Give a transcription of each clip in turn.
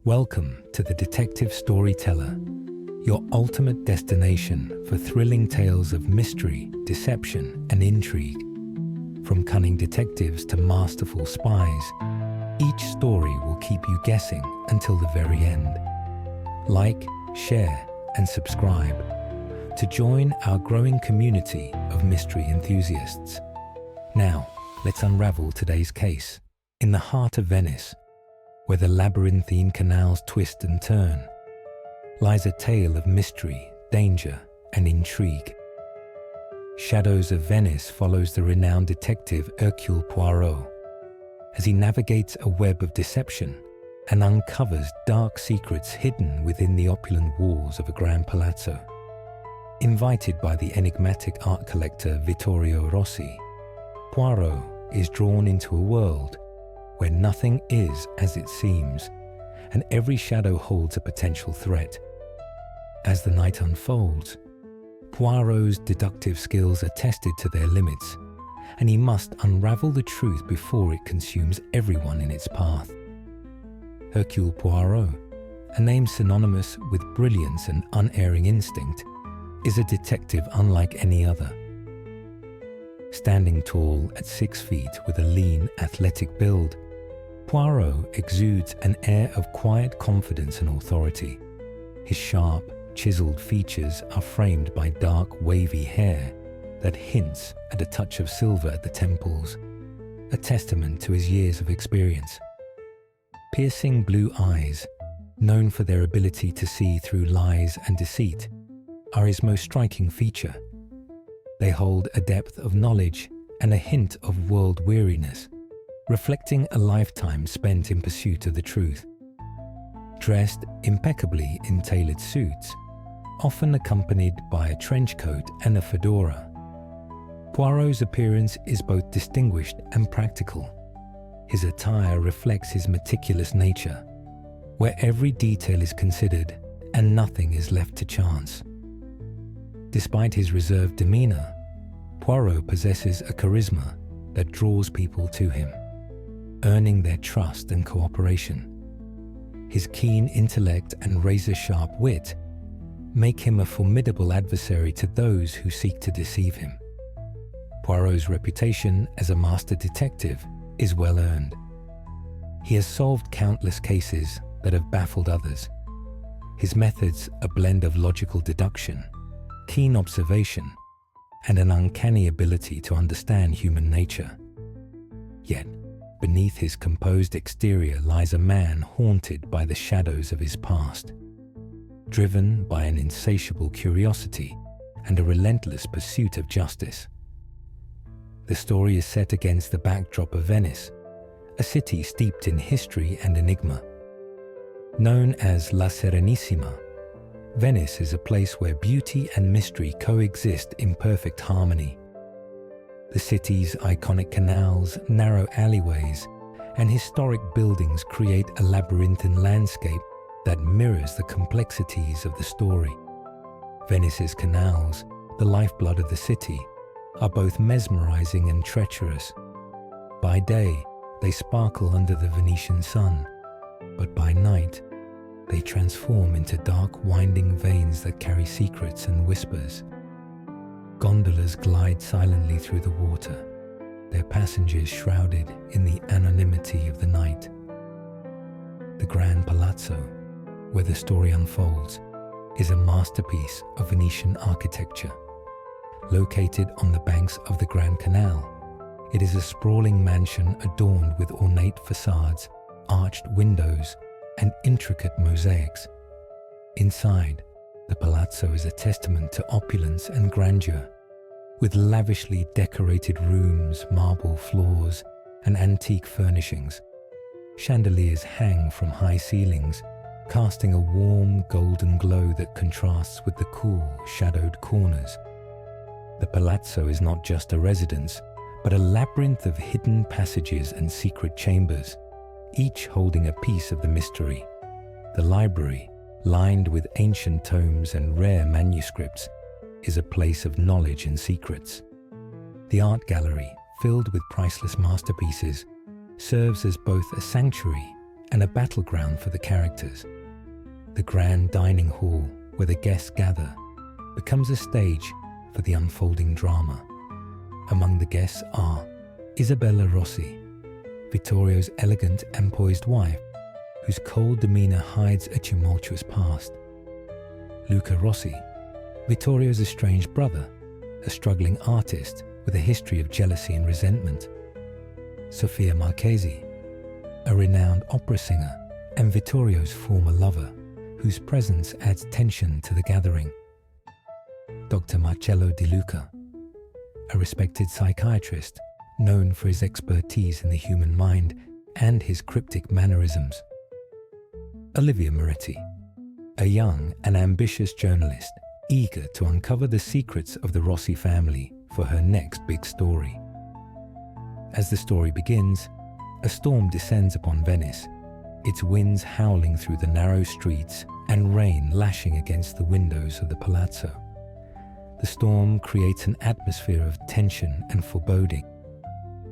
Welcome to the Detective Storyteller, your ultimate destination for thrilling tales of mystery, deception, and intrigue. From cunning detectives to masterful spies, each story will keep you guessing until the very end. Like, share, and subscribe to join our growing community of mystery enthusiasts. Now, let's unravel today's case. In the heart of Venice, where the labyrinthine canals twist and turn, lies a tale of mystery, danger, and intrigue. Shadows of Venice follows the renowned detective Hercule Poirot as he navigates a web of deception and uncovers dark secrets hidden within the opulent walls of a grand palazzo. Invited by the enigmatic art collector Vittorio Rossi, Poirot is drawn into a world where nothing is as it seems, and every shadow holds a potential threat. As the night unfolds, Poirot's deductive skills are tested to their limits, and he must unravel the truth before it consumes everyone in its path. Hercule Poirot, a name synonymous with brilliance and unerring instinct, is a detective unlike any other. Standing tall at 6 feet with a lean, athletic build, Poirot exudes an air of quiet confidence and authority. His sharp, chiseled features are framed by dark, wavy hair that hints at a touch of silver at the temples, a testament to his years of experience. Piercing blue eyes, known for their ability to see through lies and deceit, are his most striking feature. They hold a depth of knowledge and a hint of world weariness, reflecting a lifetime spent in pursuit of the truth. Dressed impeccably in tailored suits, often accompanied by a trench coat and a fedora, Poirot's appearance is both distinguished and practical. His attire reflects his meticulous nature, where every detail is considered and nothing is left to chance. Despite his reserved demeanor, Poirot possesses a charisma that draws people to him, earning their trust and cooperation. His keen intellect and razor-sharp wit make him a formidable adversary to those who seek to deceive him. Poirot's reputation as a master detective is well earned. He has solved countless cases that have baffled others. His methods a blend of logical deduction, keen observation, and an uncanny ability to understand human nature. Yet, beneath his composed exterior lies a man haunted by the shadows of his past, driven by an insatiable curiosity and a relentless pursuit of justice. The story is set against the backdrop of Venice, a city steeped in history and enigma. Known as La Serenissima, Venice is a place where beauty and mystery coexist in perfect harmony. The city's iconic canals, narrow alleyways, and historic buildings create a labyrinthine landscape that mirrors the complexities of the story. Venice's canals, the lifeblood of the city, are both mesmerizing and treacherous. By day, they sparkle under the Venetian sun, but by night, they transform into dark, winding veins that carry secrets and whispers. Gondolas glide silently through the water, their passengers shrouded in the anonymity of the night. The Grand Palazzo, where the story unfolds, is a masterpiece of Venetian architecture. Located on the banks of the Grand Canal, it is a sprawling mansion adorned with ornate facades, arched windows, and intricate mosaics. Inside, the palazzo is a testament to opulence and grandeur, with lavishly decorated rooms, marble floors, and antique furnishings. Chandeliers hang from high ceilings, casting a warm golden glow that contrasts with the cool, shadowed corners. The palazzo is not just a residence, but a labyrinth of hidden passages and secret chambers, each holding a piece of the mystery. The library, lined with ancient tomes and rare manuscripts, is a place of knowledge and secrets. The art gallery, filled with priceless masterpieces, serves as both a sanctuary and a battleground for the characters. The grand dining hall, where the guests gather, becomes a stage for the unfolding drama. Among the guests are Isabella Rossi, Vittorio's elegant and poised wife, whose cold demeanour hides a tumultuous past; Luca Rossi, Vittorio's estranged brother, a struggling artist with a history of jealousy and resentment; Sofia Marchesi, a renowned opera singer and Vittorio's former lover, whose presence adds tension to the gathering; Dr. Marcello Di Luca, a respected psychiatrist known for his expertise in the human mind and his cryptic mannerisms; Olivia Moretti, a young and ambitious journalist eager to uncover the secrets of the Rossi family for her next big story. As the story begins, a storm descends upon Venice, its winds howling through the narrow streets and rain lashing against the windows of the palazzo. The storm creates an atmosphere of tension and foreboding,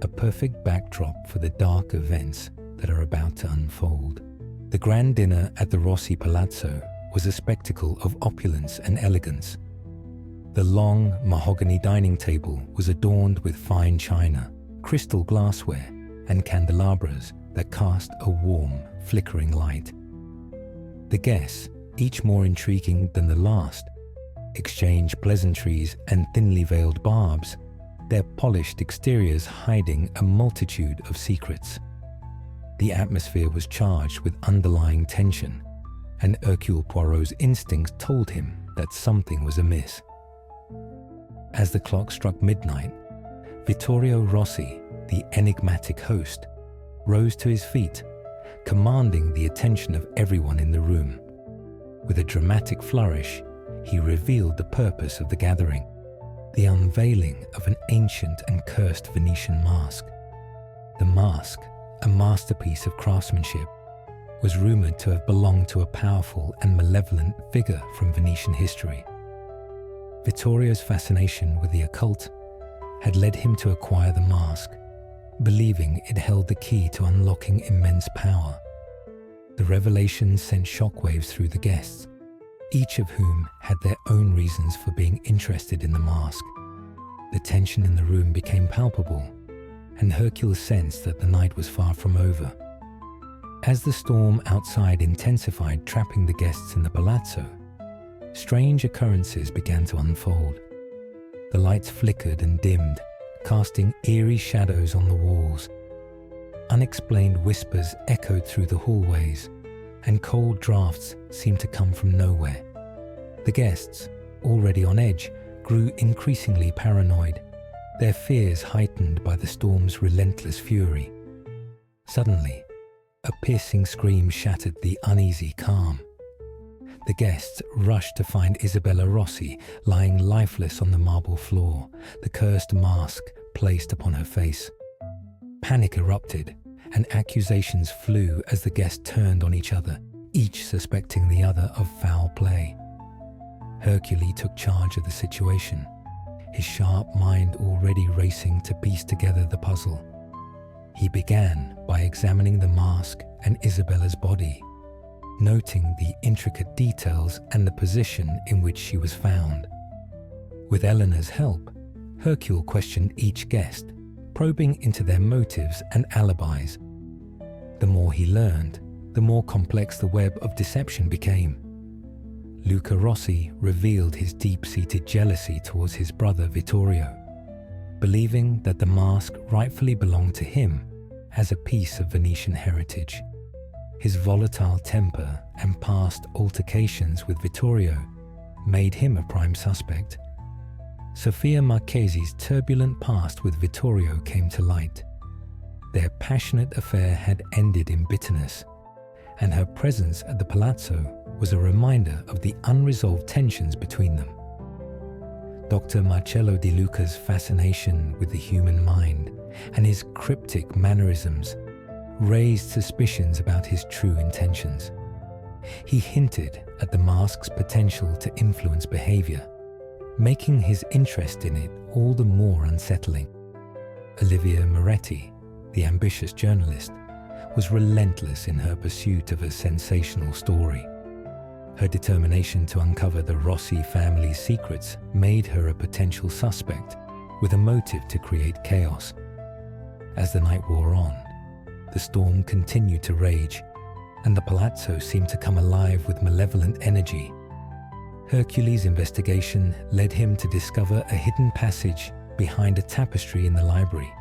a perfect backdrop for the dark events that are about to unfold. The grand dinner at the Rossi Palazzo was a spectacle of opulence and elegance. The long mahogany dining table was adorned with fine china, crystal glassware, and candelabras that cast a warm, flickering light. The guests, each more intriguing than the last, exchanged pleasantries and thinly veiled barbs, their polished exteriors hiding a multitude of secrets. The atmosphere was charged with underlying tension, and Hercule Poirot's instincts told him that something was amiss. As the clock struck midnight, Vittorio Rossi, the enigmatic host, rose to his feet, commanding the attention of everyone in the room. With a dramatic flourish, he revealed the purpose of the gathering: the unveiling of an ancient and cursed Venetian mask. The mask, a masterpiece of craftsmanship, was rumoured to have belonged to a powerful and malevolent figure from Venetian history. Vittorio's fascination with the occult had led him to acquire the mask, believing it held the key to unlocking immense power. The revelation sent shockwaves through the guests, each of whom had their own reasons for being interested in the mask. The tension in the room became palpable, and Hercule sensed that the night was far from over. As the storm outside intensified, trapping the guests in the palazzo, strange occurrences began to unfold. The lights flickered and dimmed, casting eerie shadows on the walls. Unexplained whispers echoed through the hallways, and cold drafts seemed to come from nowhere. The guests, already on edge, grew increasingly paranoid, their fears heightened by the storm's relentless fury. Suddenly, a piercing scream shattered the uneasy calm. The guests rushed to find Isabella Rossi lying lifeless on the marble floor, the cursed mask placed upon her face. Panic erupted, and accusations flew as the guests turned on each other, each suspecting the other of foul play. Hercule took charge of the situation, his sharp mind already racing to piece together the puzzle. He began by examining the mask and Isabella's body, noting the intricate details and the position in which she was found. With Eleanor's help, Hercule questioned each guest, probing into their motives and alibis. The more he learned, the more complex the web of deception became. Luca Rossi revealed his deep-seated jealousy towards his brother Vittorio, believing that the mask rightfully belonged to him as a piece of Venetian heritage. His volatile temper and past altercations with Vittorio made him a prime suspect. Sofia Marchesi's turbulent past with Vittorio came to light. Their passionate affair had ended in bitterness, and her presence at the palazzo was a reminder of the unresolved tensions between them. Dr. Marcello Di Luca's fascination with the human mind and his cryptic mannerisms raised suspicions about his true intentions. He hinted at the mask's potential to influence behavior, making his interest in it all the more unsettling. Olivia Moretti, the ambitious journalist, was relentless in her pursuit of a sensational story. Her determination to uncover the Rossi family's secrets made her a potential suspect, with a motive to create chaos. As the night wore on, the storm continued to rage, and the palazzo seemed to come alive with malevolent energy. Hercules' investigation led him to discover a hidden passage behind a tapestry in the library.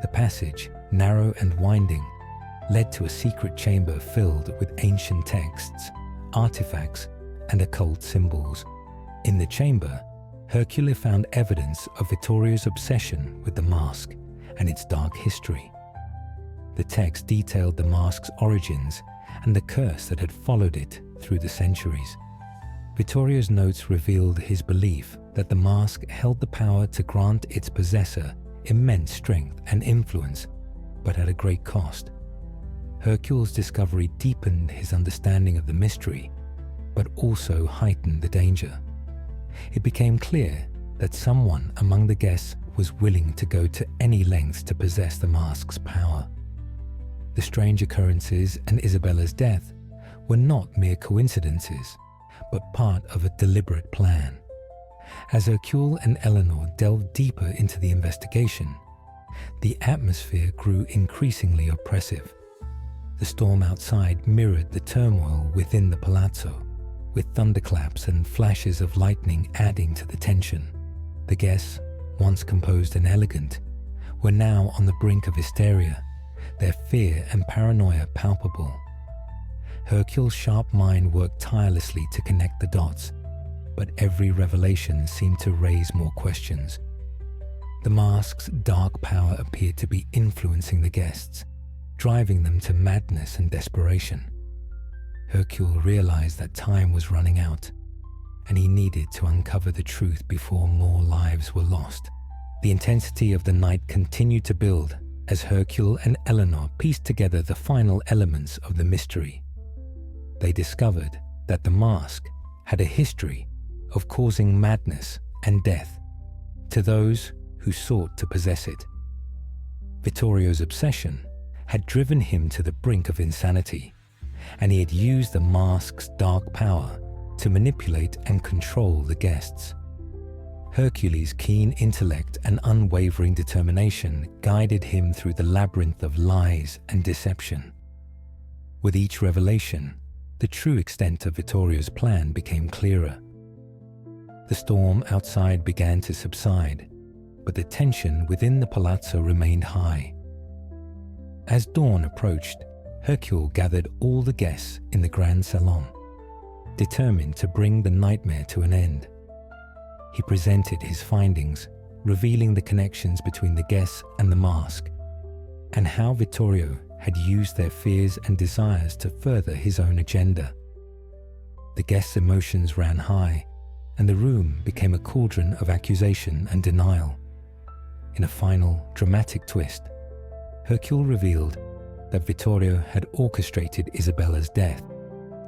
The passage, narrow and winding, led to a secret chamber filled with ancient texts, artifacts, and occult symbols. In the chamber, Hercule found evidence of Vittorio's obsession with the mask and its dark history. The text detailed the mask's origins and the curse that had followed it through the centuries. Vittorio's notes revealed his belief that the mask held the power to grant its possessor immense strength and influence, but at a great cost. Hercule's discovery deepened his understanding of the mystery, but also heightened the danger. It became clear that someone among the guests was willing to go to any lengths to possess the mask's power. The strange occurrences and Isabella's death were not mere coincidences, but part of a deliberate plan. As Hercule and Eleanor delved deeper into the investigation, the atmosphere grew increasingly oppressive. The storm outside mirrored the turmoil within the palazzo, with thunderclaps and flashes of lightning adding to the tension. The guests, once composed and elegant, were now on the brink of hysteria, their fear and paranoia palpable. Hercule's sharp mind worked tirelessly to connect the dots, but every revelation seemed to raise more questions. The mask's dark power appeared to be influencing the guests, driving them to madness and desperation. Hercule realized that time was running out, and he needed to uncover the truth before more lives were lost. The intensity of the night continued to build as Hercule and Eleanor pieced together the final elements of the mystery. They discovered that the mask had a history of causing madness and death to those who sought to possess it. Vittorio's obsession had driven him to the brink of insanity, and he had used the mask's dark power to manipulate and control the guests. Hercules' keen intellect and unwavering determination guided him through the labyrinth of lies and deception. With each revelation, the true extent of Vittorio's plan became clearer. The storm outside began to subside, but the tension within the palazzo remained high. As dawn approached, Hercule gathered all the guests in the grand salon, determined to bring the nightmare to an end. He presented his findings, revealing the connections between the guests and the mask, and how Vittorio had used their fears and desires to further his own agenda. The guests' emotions ran high, and the room became a cauldron of accusation and denial. In a final, dramatic twist, Hercule revealed that Vittorio had orchestrated Isabella's death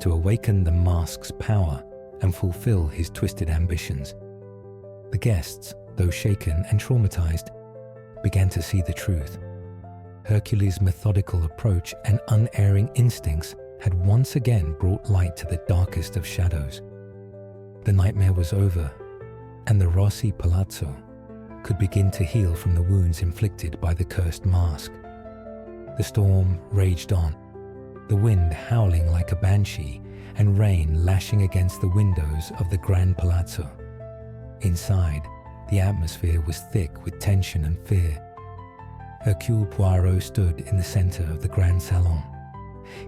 to awaken the mask's power and fulfill his twisted ambitions. The guests, though shaken and traumatized, began to see the truth. Hercules' methodical approach and unerring instincts had once again brought light to the darkest of shadows. The nightmare was over, and the Rossi Palazzo could begin to heal from the wounds inflicted by the cursed mask. The storm raged on, the wind howling like a banshee and rain lashing against the windows of the Grand Palazzo. Inside, the atmosphere was thick with tension and fear. Hercule Poirot stood in the center of the Grand Salon,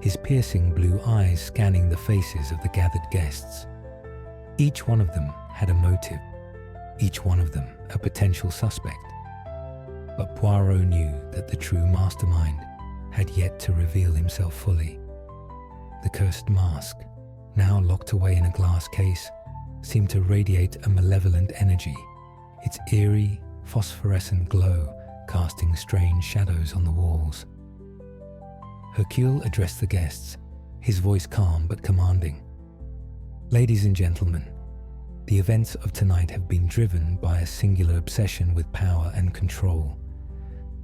his piercing blue eyes scanning the faces of the gathered guests. Each one of them had a motive, each one of them a potential suspect. But Poirot knew that the true mastermind had yet to reveal himself fully. The cursed mask, now locked away in a glass case, seemed to radiate a malevolent energy, its eerie, phosphorescent glow casting strange shadows on the walls. Hercule addressed the guests, his voice calm but commanding. "Ladies and gentlemen, the events of tonight have been driven by a singular obsession with power and control.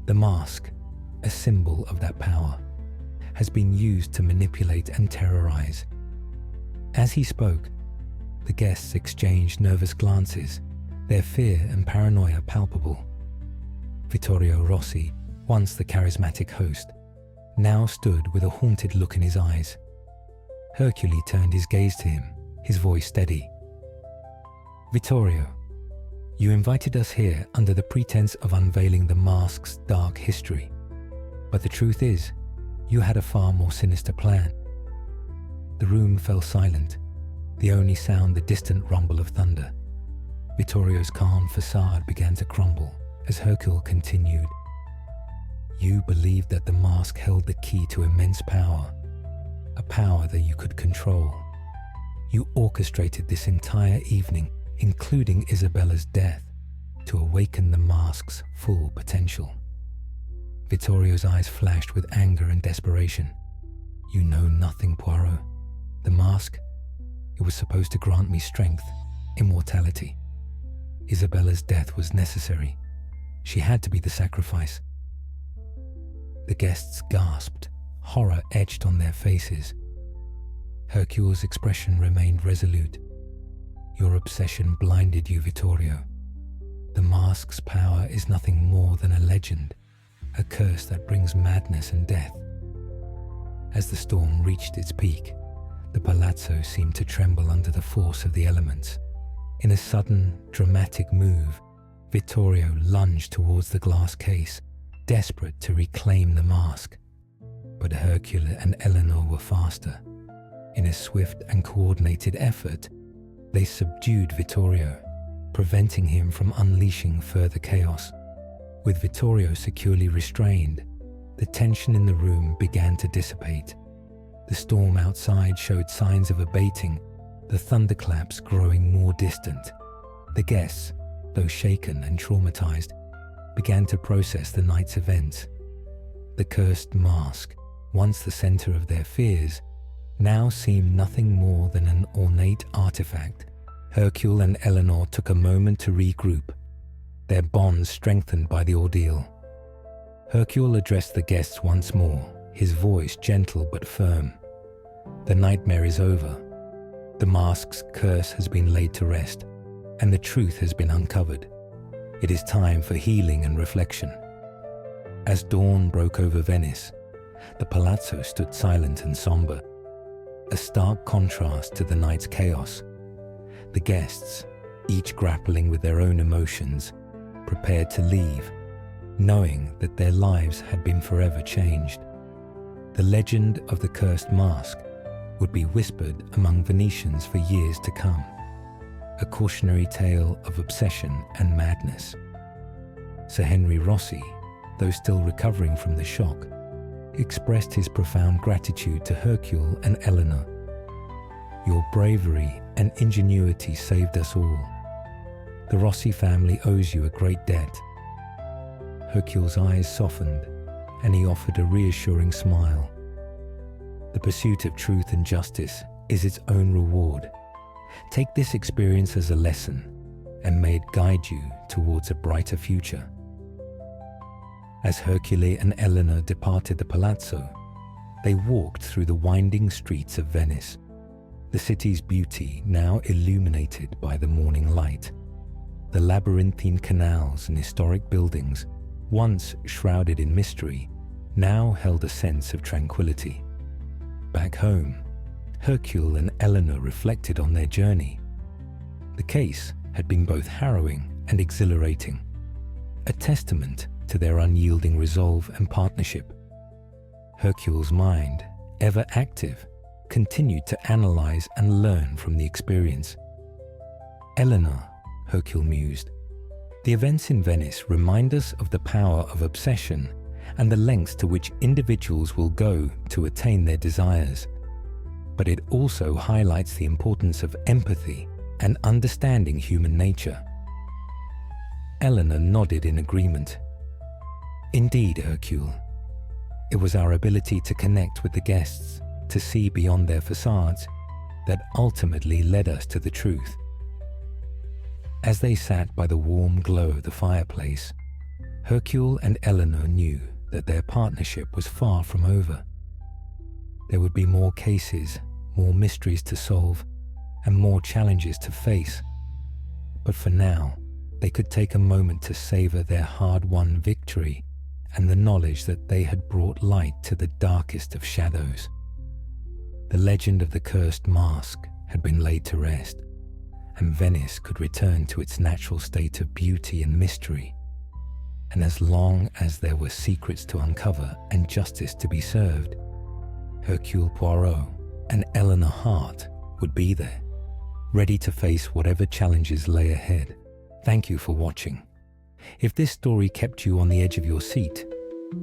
The mask, a symbol of that power, has been used to manipulate and terrorize. As he spoke, the guests exchanged nervous glances, their fear and paranoia palpable. Vittorio Rossi, once the charismatic host, now stood with a haunted look in his eyes. Hercule turned his gaze to him, his voice steady. "Vittorio, you invited us here under the pretense of unveiling the mask's dark history. But the truth is, you had a far more sinister plan." The room fell silent, the only sound the distant rumble of thunder. Vittorio's calm facade began to crumble as Hercule continued. "You believed that the mask held the key to immense power, a power that you could control. You orchestrated this entire evening, including Isabella's death, to awaken the mask's full potential." Vittorio's eyes flashed with anger and desperation. "You know nothing, Poirot. The mask, it was supposed to grant me strength, immortality. Isabella's death was necessary. She had to be the sacrifice." The guests gasped, horror etched on their faces. Hercule's expression remained resolute. "Your obsession blinded you, Vittorio. The mask's power is nothing more than a legend, a curse that brings madness and death." As the storm reached its peak, the palazzo seemed to tremble under the force of the elements. In a sudden, dramatic move, Vittorio lunged towards the glass case, desperate to reclaim the mask. But Hercule and Eleanor were faster. In a swift and coordinated effort, they subdued Vittorio, preventing him from unleashing further chaos. With Vittorio securely restrained, the tension in the room began to dissipate. The storm outside showed signs of abating, the thunderclaps growing more distant. The guests, though shaken and traumatized, began to process the night's events. The cursed mask, once the center of their fears, now seemed nothing more than an ornate artifact. Hercule and Eleanor took a moment to regroup, their bonds strengthened by the ordeal. Hercule addressed the guests once more, his voice gentle but firm. "The nightmare is over. The mask's curse has been laid to rest, and the truth has been uncovered. It is time for healing and reflection." As dawn broke over Venice, the palazzo stood silent and somber, a stark contrast to the night's chaos. The guests, each grappling with their own emotions, prepared to leave, knowing that their lives had been forever changed. The legend of the cursed mask would be whispered among Venetians for years to come, a cautionary tale of obsession and madness. Sir Henry Rossi, though still recovering from the shock, expressed his profound gratitude to Hercule and Eleanor. "Your bravery and ingenuity saved us all. The Rossi family owes you a great debt." Hercule's eyes softened, and he offered a reassuring smile. "The pursuit of truth and justice is its own reward. Take this experience as a lesson, and may it guide you towards a brighter future." As Hercule and Eleanor departed the palazzo, they walked through the winding streets of Venice, the city's beauty now illuminated by the morning light. The labyrinthine canals and historic buildings, once shrouded in mystery, now held a sense of tranquility. Back home, Hercule and Eleanor reflected on their journey. The case had been both harrowing and exhilarating, a testament to their unyielding resolve and partnership. Hercule's mind, ever active, continued to analyze and learn from the experience. "Eleanor," Hercule mused, "the events in Venice remind us of the power of obsession and the lengths to which individuals will go to attain their desires. But it also highlights the importance of empathy and understanding human nature." Eleanor nodded in agreement. "Indeed, Hercule. It was our ability to connect with the guests, to see beyond their facades, that ultimately led us to the truth." As they sat by the warm glow of the fireplace, Hercule and Eleanor knew that their partnership was far from over. There would be more cases, more mysteries to solve, and more challenges to face. But for now, they could take a moment to savor their hard-won victory and the knowledge that they had brought light to the darkest of shadows. The legend of the cursed mask had been laid to rest, and Venice could return to its natural state of beauty and mystery. And as long as there were secrets to uncover and justice to be served, Hercule Poirot and Eleanor Hart would be there, ready to face whatever challenges lay ahead. Thank you for watching. If this story kept you on the edge of your seat,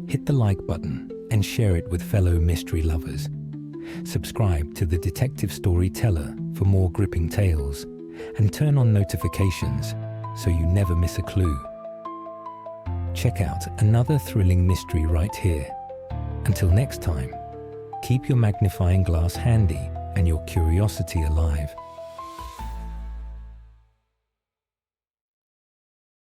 hit the like button and share it with fellow mystery lovers. Subscribe to the Detective Storyteller for more gripping tales, and turn on notifications so you never miss a clue. Check out another thrilling mystery right here. Until next time, keep your magnifying glass handy and your curiosity alive.